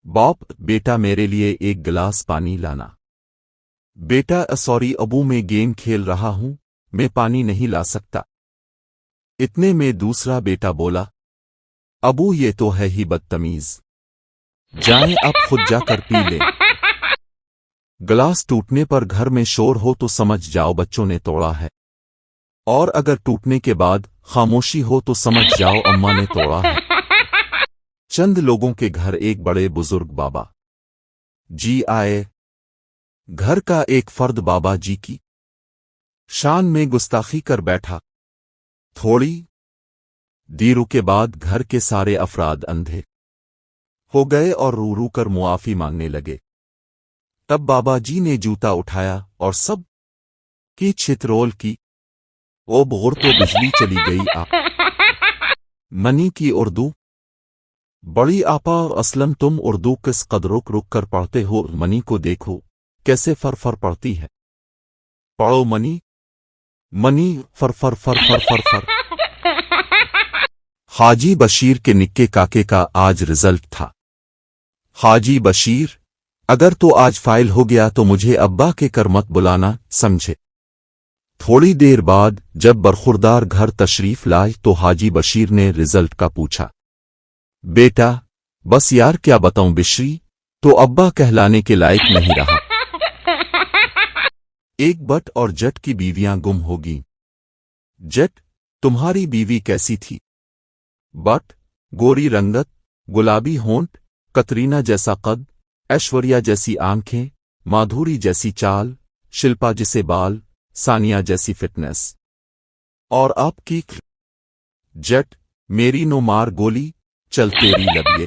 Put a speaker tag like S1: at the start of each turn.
S1: बाप, बेटा मेरे लिए एक गिलास पानी लाना। बेटा, सॉरी अबू, मैं गेम खेल रहा हूं, मैं पानी नहीं ला सकता। इतने में दूसरा बेटा बोला, अबू ये तो है ही बदतमीज, जाएं आप खुद जाकर पी लें। गिलास टूटने पर घर में शोर हो तो समझ जाओ बच्चों ने तोड़ा है, और अगर टूटने के बाद खामोशी हो तो समझ जाओ अम्मा ने तोड़ा है। चंद लोगों के घर एक बड़े बुजुर्ग बाबा जी आए। घर का एक फर्द बाबा जी की शान में गुस्ताखी कर बैठा। थोड़ी देर के बाद घर के सारे अफराद अंधे हो गए और रू रू कर मुआफी मांगने लगे। तब बाबा जी ने जूता उठाया और सब की छितरोल की। ओ बोर, तो बिजली चली गई आ। मनी की उर्दू। बड़ी आपा और असलम, तुम उर्दू किस कदर रुक कर पढ़ते हो? मनी को देखो कैसे फर पढ़ती है। पढ़ो मनी, मनी फर फर फर फर फर फर। हाजी बशीर के निक्के काके का आज रिजल्ट था। हाजी बशीर, अगर तो आज फाइल हो गया तो मुझे अब्बा के कर मत बुलाना, समझे। थोड़ी देर बाद जब बरखुरदार घर तशरीफ लाए तो हाजी बशीर ने रिजल्ट का पूछा। बेटा, बस यार क्या बताऊं, बिश्री तो अब्बा कहलाने के लायक नहीं रहा। एक बट और जट की बीवियां गुम होगी। जट, तुम्हारी बीवी कैसी थी? बट, गोरी रंगत, गुलाबी होंठ, कतरीना जैसा कद, ऐश्वर्या जैसी आंखें, माधुरी जैसी चाल, शिल्पा जैसे बाल, सानिया जैसी फिटनेस। और आपकी? जट, मेरी नो मार गोली, चल तेरी लबिए।